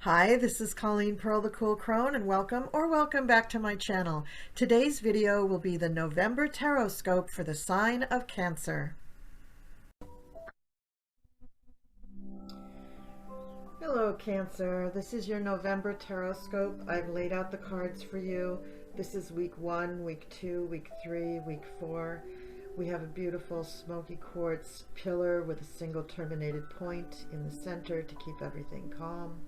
Hi, this is Colleen Pearl the Cool Crone, and welcome back to my channel. Today's video will be the November Tarot-scope for the sign of Cancer. Hello Cancer, this is your November Tarot-scope. I've laid out the cards for you. This is week 1, week 2, week 3, week 4. We have a beautiful smoky quartz pillar with a single terminated point in the center to keep everything calm.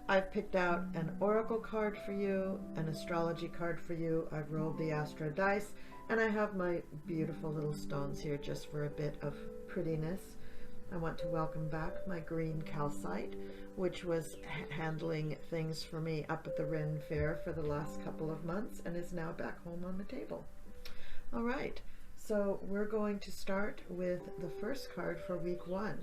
I've picked out an oracle card for you, an astrology card for you. I've rolled the Astrodice, and I have my beautiful little stones here just for a bit of prettiness. I want to welcome back my green calcite, which was handling things for me up at the Ren Fair for the last couple of months and is now back home on the table. All right, so we're going to start with the first card for week 1.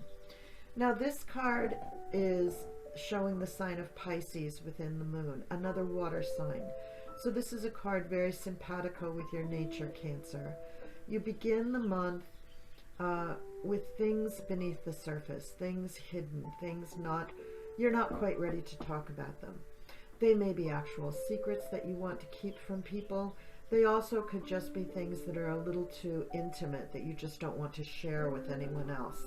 Now this card is showing the sign of Pisces within the moon, another water sign. So this is a card very simpatico with your nature, Cancer. You begin the month with things beneath the surface, things hidden, things you're not quite ready to talk about them. They may be actual secrets that you want to keep from people. They also could just be things that are a little too intimate that you just don't want to share with anyone else.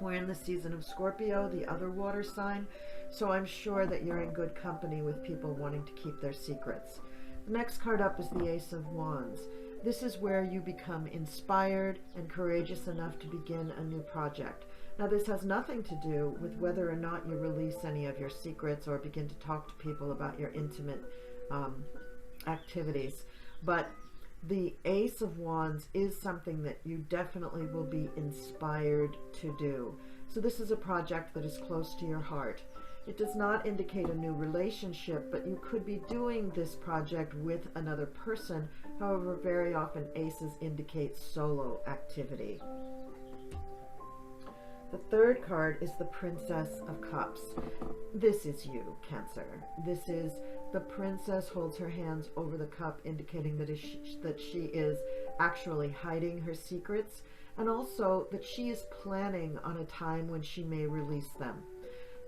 We're in the season of Scorpio, the other water sign, so I'm sure that you're in good company with people wanting to keep their secrets. The next card up is the Ace of Wands. This is where you become inspired and courageous enough to begin a new project. Now this has nothing to do with whether or not you release any of your secrets or begin to talk to people about your intimate activities, but the Ace of Wands is something that you definitely will be inspired to do. So this is a project that is close to your heart. It does not indicate a new relationship, but you could be doing this project with another person. However, very often aces indicate solo activity. The third card is the Princess of Cups. This is you, Cancer. This is the princess holds her hands over the cup, indicating that she is actually hiding her secrets, and also that she is planning on a time when she may release them.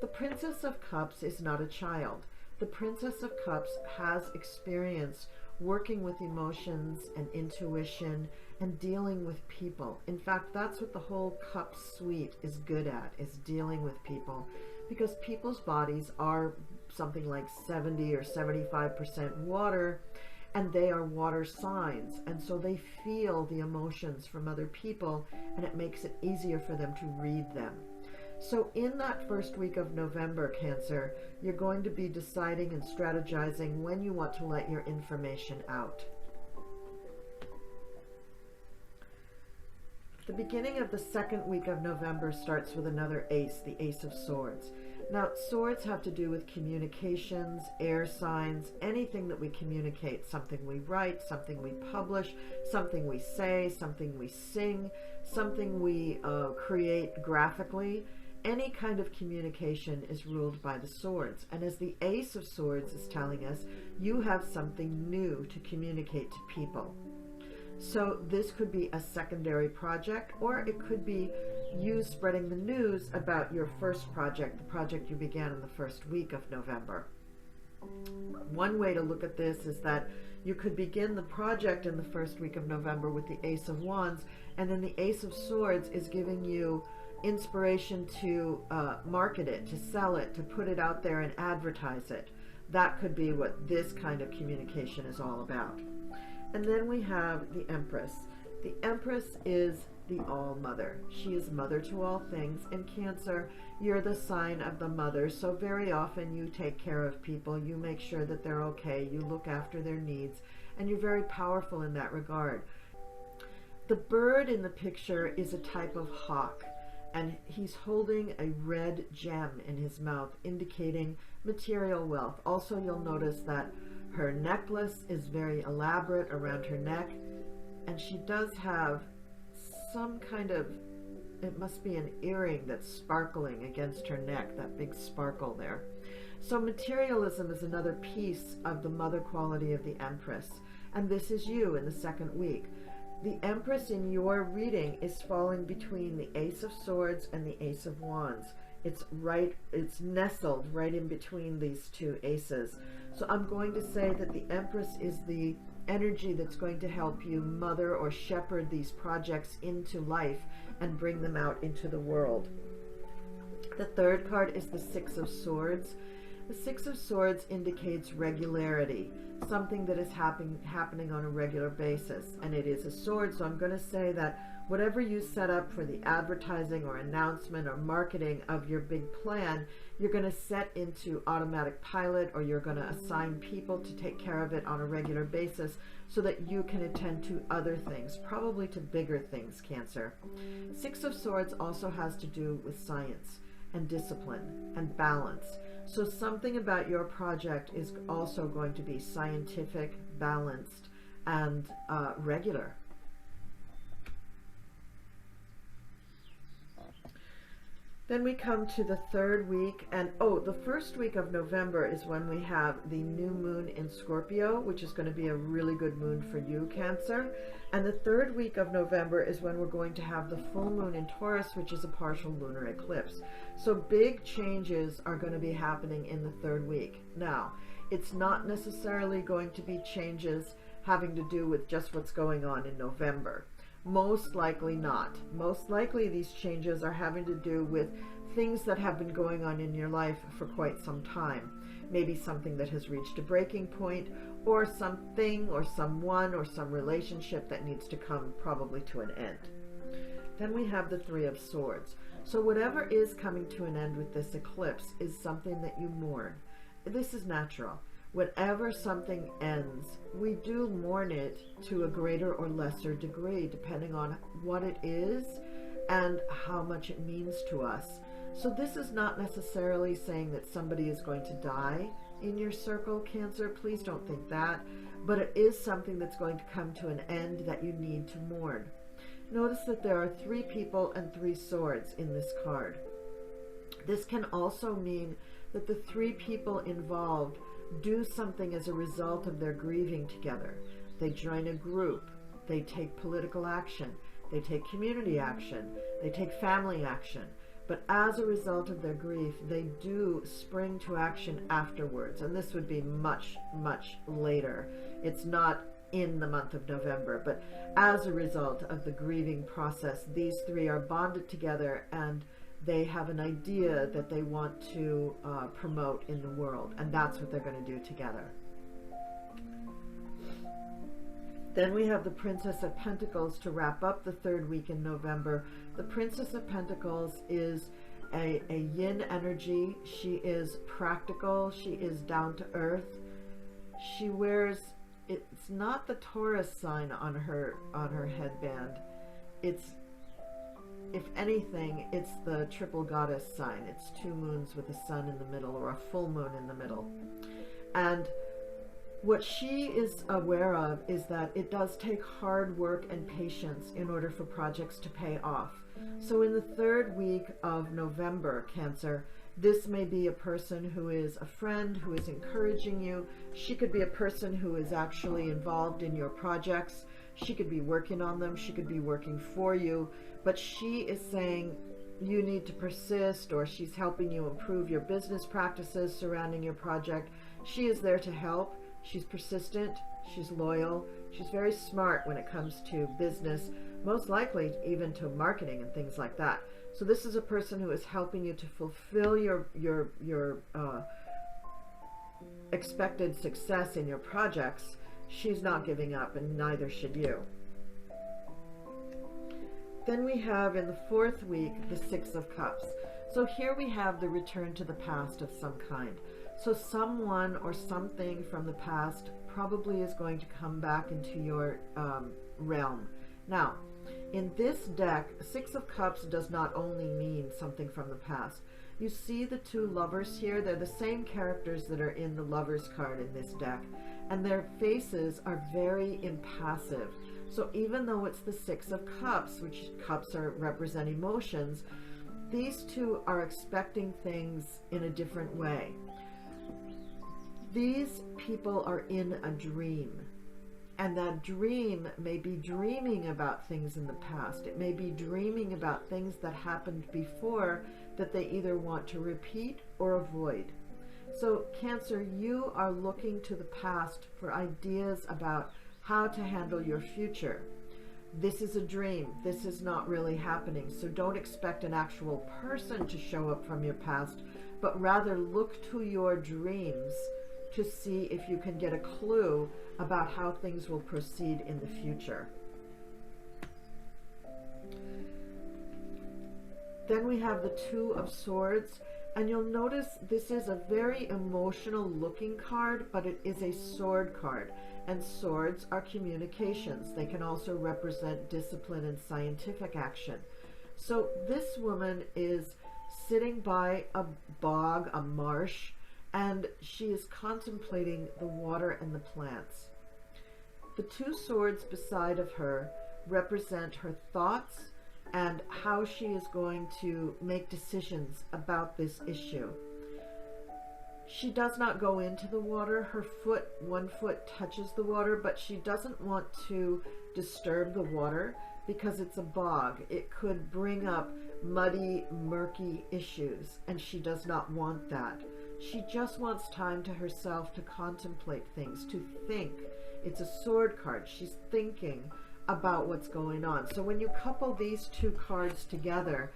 The Princess of Cups is not a child. The Princess of Cups has experience working with emotions and intuition and dealing with people. In fact, that's what the whole cup suite is good at, is dealing with people, because people's bodies are something like 70 or 75% water, and they are water signs, and so they feel the emotions from other people, and it makes it easier for them to read them. So in that first week of November, Cancer, you're going to be deciding and strategizing when you want to let your information out. The beginning of the second week of November starts with another ace, the Ace of Swords. Now, swords have to do with communications, air signs, anything that we communicate, something we write, something we publish, something we say, something we sing, something we create graphically. Any kind of communication is ruled by the swords. And as the Ace of Swords is telling us, you have something new to communicate to people. So this could be a secondary project, or it could be you spreading the news about your first project, the project you began in the first week of November. One way to look at this is that you could begin the project in the first week of November with the Ace of Wands, and then the Ace of Swords is giving you inspiration to market it, to sell it, to put it out there and advertise it. That could be what this kind of communication is all about. And then we have the Empress. The Empress is the All-Mother. She is mother to all things. In Cancer, you're the sign of the mother, so very often you take care of people, you make sure that they're okay, you look after their needs, and you're very powerful in that regard. The bird in the picture is a type of hawk, and he's holding a red gem in his mouth, indicating material wealth. Also, you'll notice that her necklace is very elaborate around her neck, and she does have some kind of, it must be an earring that's sparkling against her neck, that big sparkle there. So materialism is another piece of the mother quality of the Empress, and this is you in the second week. The Empress in your reading is falling between the Ace of Swords and the Ace of Wands. It's nestled right in between these two aces. So I'm going to say that the Empress is the energy that's going to help you mother or shepherd these projects into life and bring them out into the world. The third card is the Six of Swords. The Six of Swords indicates regularity, something that is happening on a regular basis, and it is a sword. So I'm going to say that whatever you set up for the advertising or announcement or marketing of your big plan, you're going to set into automatic pilot, or you're going to assign people to take care of it on a regular basis so that you can attend to other things, probably to bigger things, Cancer. Six of Swords also has to do with science and discipline and balance. So something about your project is also going to be scientific, balanced, and regular. Then we come to the third week, and the first week of November is when we have the new moon in Scorpio, which is going to be a really good moon for you, Cancer. And the third week of November is when we're going to have the full moon in Taurus, which is a partial lunar eclipse. So big changes are going to be happening in the third week. Now, it's not necessarily going to be changes having to do with just what's going on in November. Most likely not. Most likely these changes are having to do with things that have been going on in your life for quite some time. Maybe something that has reached a breaking point, or something or someone or some relationship that needs to come probably to an end. Then we have the Three of Swords. So whatever is coming to an end with this eclipse is something that you mourn. This is natural. Whenever something ends, we do mourn it to a greater or lesser degree, depending on what it is and how much it means to us. So this is not necessarily saying that somebody is going to die in your circle, Cancer. Please don't think that. But it is something that's going to come to an end that you need to mourn. Notice that there are 3 people and 3 swords in this card. This can also mean that the 3 people involved do something as a result of their grieving together. They join a group, they take political action, they take community action, they take family action, but as a result of their grief, they do spring to action afterwards. And this would be much, much later. It's not in the month of November, but as a result of the grieving process, these 3 are bonded together, and they have an idea that they want to promote in the world, and that's what they're going to do together. Then we have the Princess of Pentacles to wrap up the third week in November. The Princess of Pentacles is a yin energy. She is practical. She is down to earth. She wears, it's not the Taurus sign on her headband. It's, if anything, it's the triple goddess sign. It's 2 moons with a sun in the middle, or a full moon in the middle. And what she is aware of is that it does take hard work and patience in order for projects to pay off. So in the third week of November, Cancer, this may be a person who is a friend, who is encouraging you. She could be a person who is actually involved in your projects. She could be working on them. She could be working for you. But she is saying you need to persist, or she's helping you improve your business practices surrounding your project. She is there to help. She's persistent. She's loyal. She's very smart when it comes to business, most likely even to marketing and things like that. So this is a person who is helping you to fulfill your expected success in your projects. She's not giving up, and neither should you. Then we have in the fourth week the Six of Cups. So here we have the return to the past of some kind. So someone or something from the past probably is going to come back into your realm. Now, in this deck, Six of Cups does not only mean something from the past. You see the 2 lovers here? They're the same characters that are in the Lovers card in this deck, and their faces are very impassive. So even though it's the Six of Cups, which cups represent emotions, these 2 are expecting things in a different way. These people are in a dream. And that dream may be dreaming about things in the past. It may be dreaming about things that happened before that they either want to repeat or avoid. So Cancer, you are looking to the past for ideas about how to handle your future. This is a dream. This is not really happening. So don't expect an actual person to show up from your past, but rather look to your dreams to see if you can get a clue about how things will proceed in the future. Then we have the Two of Swords, and you'll notice this is a very emotional looking card, but it is a sword card, and swords are communications. They can also represent discipline and scientific action. So this woman is sitting by a bog, a marsh, and she is contemplating the water and the plants. The two swords beside of her represent her thoughts and how she is going to make decisions about this issue. She does not go into the water. Her foot, one foot touches the water, but she doesn't want to disturb the water because it's a bog. It could bring up muddy, murky issues, and she does not want that. She just wants time to herself to contemplate things, to think. It's a sword card. She's thinking about what's going on. So when you couple these two cards together,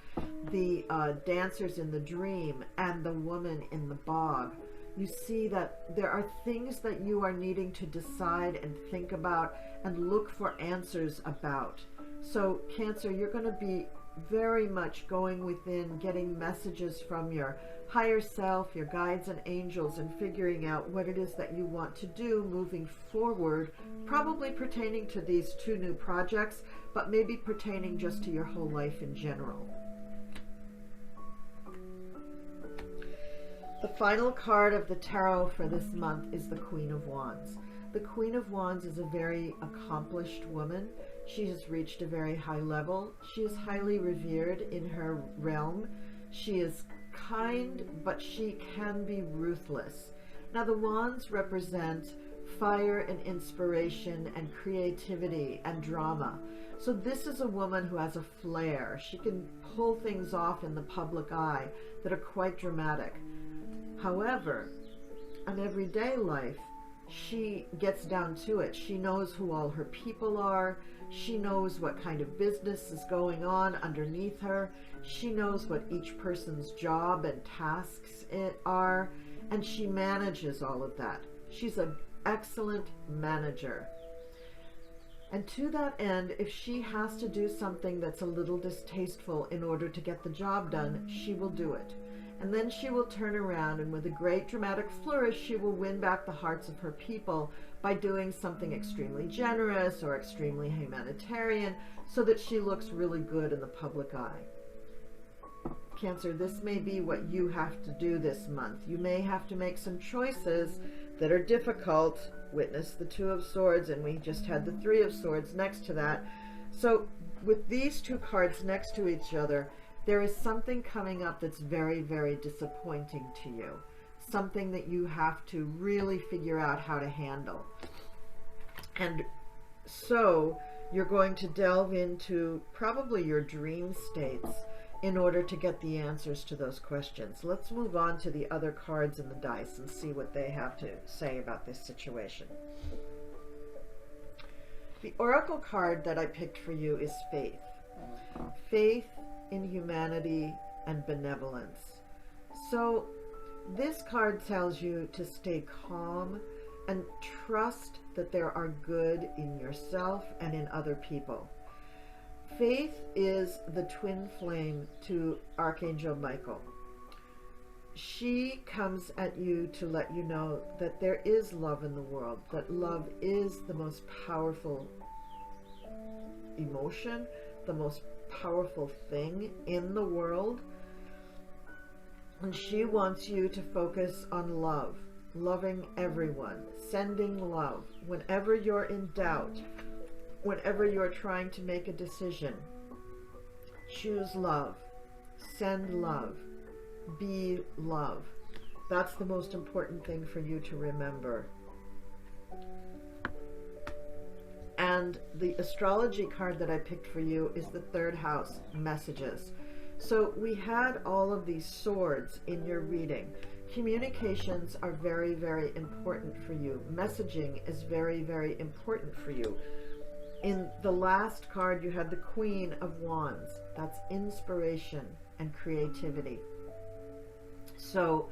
the dancers in the dream and the woman in the bog, you see that there are things that you are needing to decide and think about and look for answers about. So Cancer, you're going to be very much going within, getting messages from your higher self, your guides and angels, and figuring out what it is that you want to do moving forward, probably pertaining to these two new projects, but maybe pertaining just to your whole life in general. The final card of the tarot for this month is the Queen of Wands. The Queen of Wands is a very accomplished woman. She has reached a very high level. She is highly revered in her realm. She is kind, but she can be ruthless. Now the wands represent fire and inspiration and creativity and drama. So this is a woman who has a flair. She can pull things off in the public eye that are quite dramatic. However, in everyday life, she gets down to it. She knows who all her people are. She knows what kind of business is going on underneath her. She knows what each person's job and tasks are, and she manages all of that. She's an excellent manager. And to that end, if she has to do something that's a little distasteful in order to get the job done, she will do it. And then she will turn around, and with a great dramatic flourish, she will win back the hearts of her people by doing something extremely generous or extremely humanitarian so that she looks really good in the public eye. Cancer, this may be what you have to do this month. You may have to make some choices that are difficult. Witness the Two of Swords, and we just had the Three of Swords next to that. So with these two cards next to each other, there is something coming up that's very, very disappointing to you. Something that you have to really figure out how to handle. And so you're going to delve into probably your dream states in order to get the answers to those questions. Let's move on to the other cards in the dice and see what they have to say about this situation. The oracle card that I picked for you is Faith. Faith in humanity and benevolence. So this card tells you to stay calm and trust that there are good in yourself and in other people. Faith is the twin flame to Archangel Michael. She comes at you to let you know that there is love in the world, that love is the most powerful emotion, the most powerful thing in the world. And she wants you to focus on love, loving everyone, sending love. Whenever you're in doubt, whenever you're trying to make a decision, choose love, send love, be love. That's the most important thing for you to remember. And the astrology card that I picked for you is the third house, messages. So we had all of these swords in your reading. Communications are very, very important for you. Messaging is very, very important for you. In the last card, you had the Queen of Wands. That's inspiration and creativity. So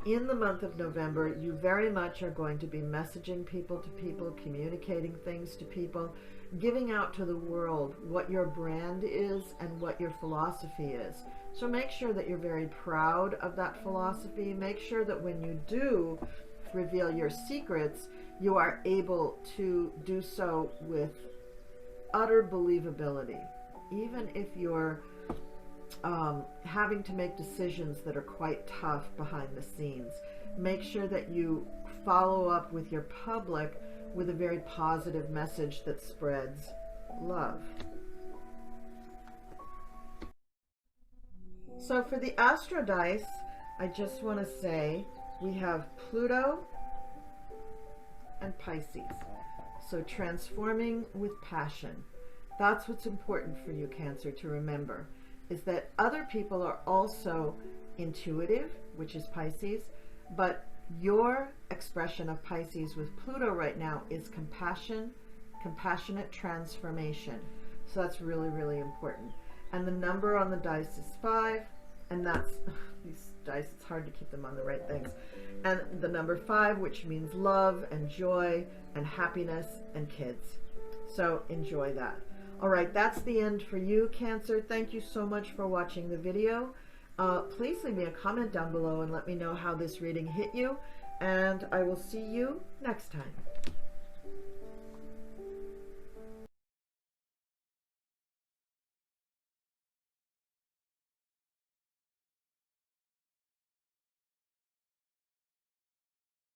in the month of November, you very much are going to be messaging people to people, communicating things to people, giving out to the world what your brand is and what your philosophy is. So make sure that you're very proud of that philosophy. Make sure that when you do reveal your secrets, you are able to do so with utter believability. Even if you're having to make decisions that are quite tough behind the scenes, make sure that you follow up with your public with a very positive message that spreads love. So for the Astrodice, I just want to say we have Pluto and Pisces. So transforming with passion. That's what's important for you, Cancer, to remember, is that other people are also intuitive, which is Pisces, but your expression of Pisces with Pluto right now is compassion, compassionate transformation. So that's really, really important. And the number on the dice is 5, and that's, these dice, it's hard to keep them on the right things. And the number 5, which means love and joy and happiness and kids. So enjoy that. All right, that's the end for you, Cancer. Thank you so much for watching the video. Please leave me a comment down below and let me know how this reading hit you, and I will see you next time.